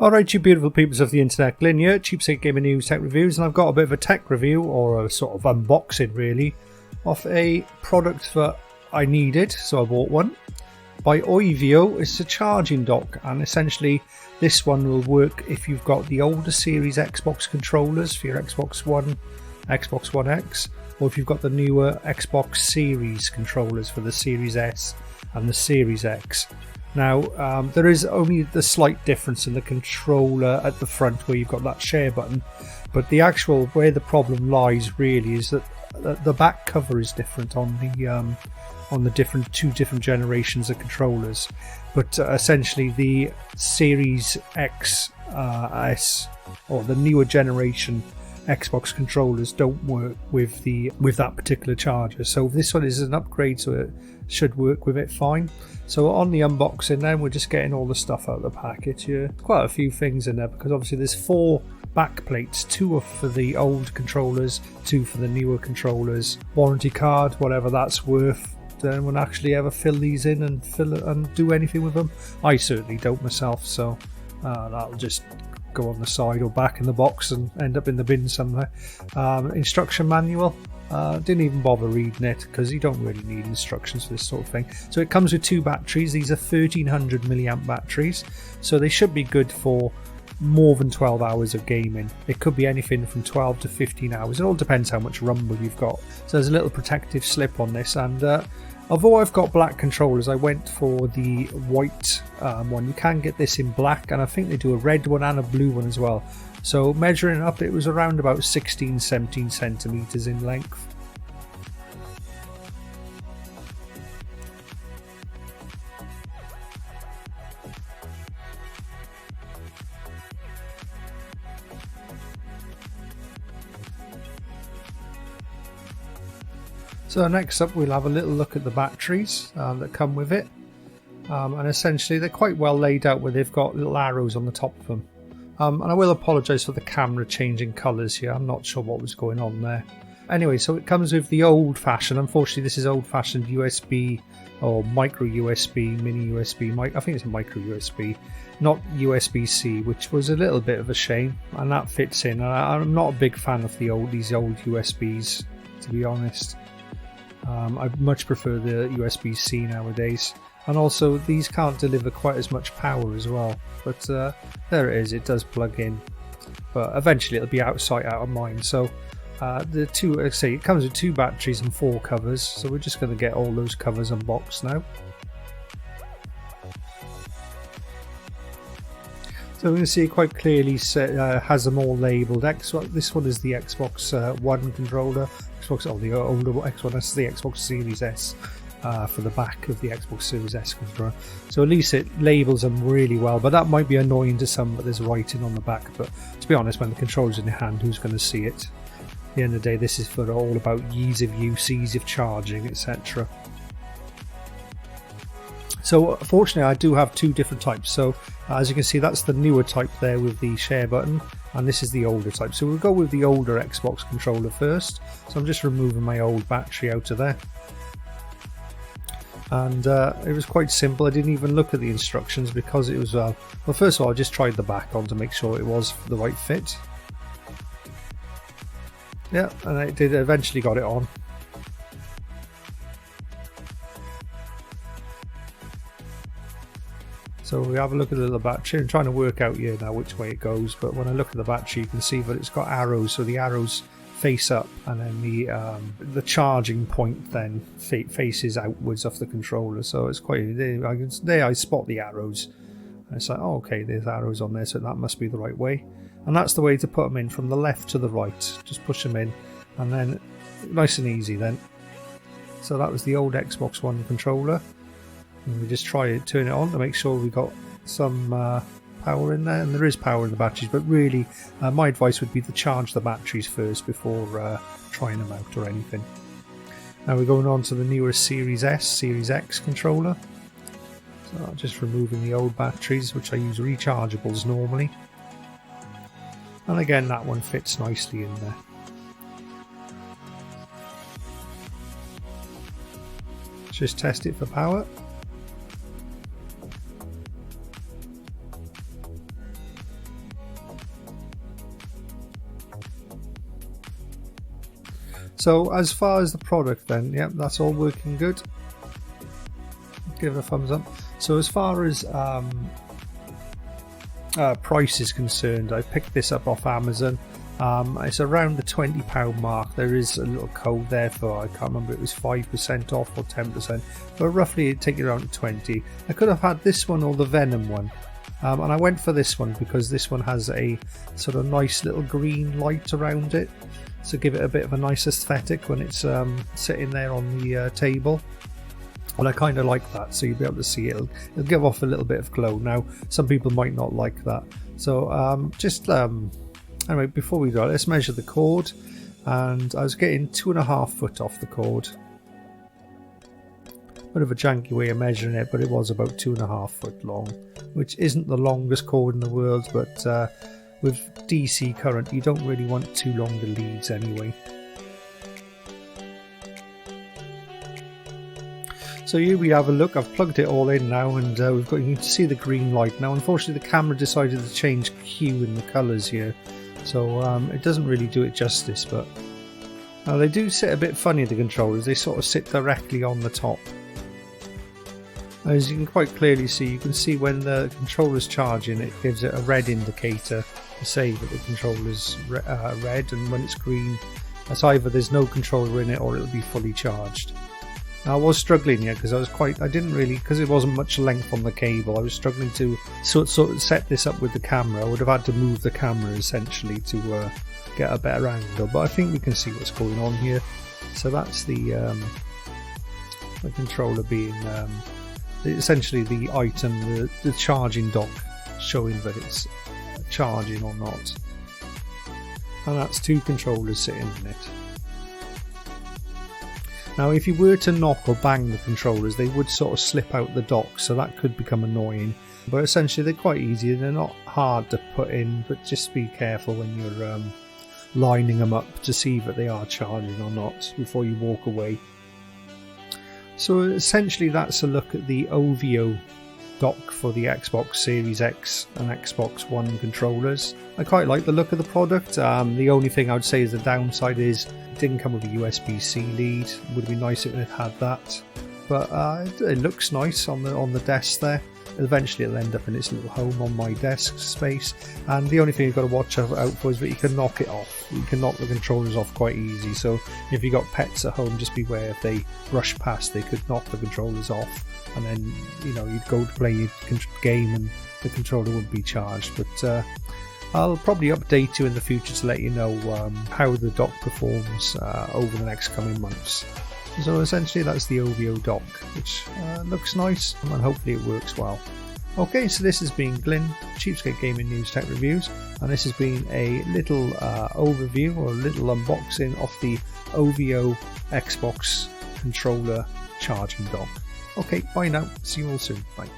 Alright, you beautiful peoples of the internet, Glyn here, Cheapsake Gaming News Tech Reviews, and I've got a bit of a tech review, or a sort of unboxing really, of a product that I needed, so I bought one. By Ovio. It's a charging dock, and essentially this one will work if you've got the older series Xbox controllers for your Xbox One, Xbox One X, or if you've got the newer Xbox Series controllers for the Series S and the Series X. Now, there is only the slight difference in the controller at the front where you've got that share button, but the actual where the problem lies really is that the back cover is different on the two different generations of controllers. But essentially, the Series X S, or the newer generation Xbox controllers, don't work with that particular charger. So this one is an upgrade, so it should work with it fine. So on the unboxing then, we're just getting all the stuff out of the packet here. Quite a few things in there, because obviously there's 4 back plates. 2 are for the old controllers, 2 for the newer controllers. Warranty card, whatever that's worth. Does anyone actually ever fill these in and do anything with them? I certainly don't myself, so that'll just go on the side or back in the box and end up in the bin somewhere. Instruction manual. Didn't even bother reading it because you don't really need instructions for this sort of thing. So it comes with 2 batteries. These are 1300 milliamp batteries, so they should be good for more than 12 hours of gaming. It could be anything from 12 to 15 hours. It all depends how much rumble you've got. So there's a little protective slip on this, and although I've got black controllers, I went for the white one. You can get this in black, and I think they do a red one and a blue one as well. So measuring up, it was around about 16-17 centimeters in length. So next up, we'll have a little look at the batteries that come with it, and essentially they're quite well laid out, where they've got little arrows on the top of them. And I will apologise for the camera changing colours here. I'm not sure what was going on there. Anyway, so it comes with the old-fashioned, unfortunately this is old-fashioned USB or micro USB, mini USB, I think it's a micro USB, not USB-C, which was a little bit of a shame, and that fits in. I'm not a big fan of these old USBs, to be honest. I much prefer the USB-C nowadays. And also, these can't deliver quite as much power as well. But there it is, it does plug in. But eventually it'll be out of sight, out of mind. So the two, like I say, it comes with 2 batteries and 4 covers. So we're just going to get all those covers unboxed now. So we can see it quite clearly has them all labelled. This one is the Xbox One controller. The older X1, this is the Xbox Series S. For the back of the Xbox Series S controller, so at least it labels them really well. But that might be annoying to some, but there's writing on the back. But to be honest, when the controller's in your hand, who's going to see it? At the end of the day, this is all about ease of use, ease of charging, etc. So fortunately, I do have 2 different types. So as you can see, that's the newer type there with the share button, and this is the older type. So we'll go with the older Xbox controller first. So I'm just removing my old battery out of there. And it was quite simple. I didn't even look at the instructions because it was well, first of all, I just tried the back on to make sure it was the right fit. Yeah, and I did eventually got it on. So we have a look at the battery. I'm trying to work out here now which way it goes, but when I look at the battery, you can see that it's got arrows. So the arrows face up, and then the charging point then faces outwards off the controller. So it's quite there. I spot the arrows. And it's like, oh, okay, there's arrows on there, so that must be the right way. And that's the way to put them in, from the left to the right. Just push them in, and then nice and easy then. So that was the old Xbox One controller. And we just turn it on to make sure we got some power in there, and there is power in the batteries, but really my advice would be to charge the batteries first before trying them out or anything. Now we're going on to the newer Series S, Series X controller. So I'm just removing the old batteries, which I use rechargeables normally, and again that one fits nicely in there. Just test it for power. So as far as the product then, yeah, that's all working good. Give it a thumbs up. So as far as price is concerned, I picked this up off Amazon. It's around the £20 mark. There is a little code there for, I can't remember, it was 5% off or 10%, but roughly it'd take you around 20. I could have had this one or the Venom one, and I went for this one because this one has a sort of nice little green light around it, to give it a bit of a nice aesthetic when it's sitting there on the table. And I kind of like that, so you'll be able to see it. It'll give off a little bit of glow. Now, some people might not like that. So anyway, before we go, let's measure the cord. And I was getting 2.5 foot off the cord. Bit of a janky way of measuring it, but it was about 2.5 foot long, which isn't the longest cord in the world, but with DC current, you don't really want too long the leads anyway. So here we have a look. I've plugged it all in now, and you can see the green light. Now, unfortunately, the camera decided to change hue in the colours here, so it doesn't really do it justice. But now they do sit a bit funny, the controllers. They sort of sit directly on the top. As you can quite clearly see, you can see when the controller's charging, it gives it a red indicator to say that the controller's red, and when it's green, that's either there's no controller in it or it'll be fully charged. Now, I was struggling here because I didn't really, because it wasn't much length on the cable, I was struggling to sort of set this up with the camera. I would have had to move the camera essentially to get a better angle, but I think we can see what's going on here. So that's the controller being essentially the item, the charging dock, showing that it's charging or not. And that's 2 controllers sitting in it. Now, if you were to knock or bang the controllers, they would sort of slip out the dock, so that could become annoying. But essentially, they're quite easy. They're not hard to put in, but just be careful when you're lining them up to see that they are charging or not before you walk away. So essentially, that's a look at the Ovio dock for the Xbox Series X and Xbox One controllers. I quite like the look of the product. The only thing I would say is the downside is it didn't come with a USB-C lead. It would be nice if it had that, but it looks nice on the desk there. Eventually it'll end up in its little home on my desk space, and the only thing you've got to watch out for is that you can knock it off. You can knock the controllers off quite easy, so if you've got pets at home, just beware if they brush past, they could knock the controllers off, and then you'd go to play your game and the controller wouldn't be charged. But I'll probably update you in the future to let you know how the dock performs over the next coming months. So essentially that's the Ovio dock, which looks nice and hopefully it works well. Okay, so this has been Glyn, Cheapskate Gaming News Tech Reviews, and this has been a little overview or a little unboxing of the Ovio Xbox controller charging dock. Okay, bye now, see you all soon, bye.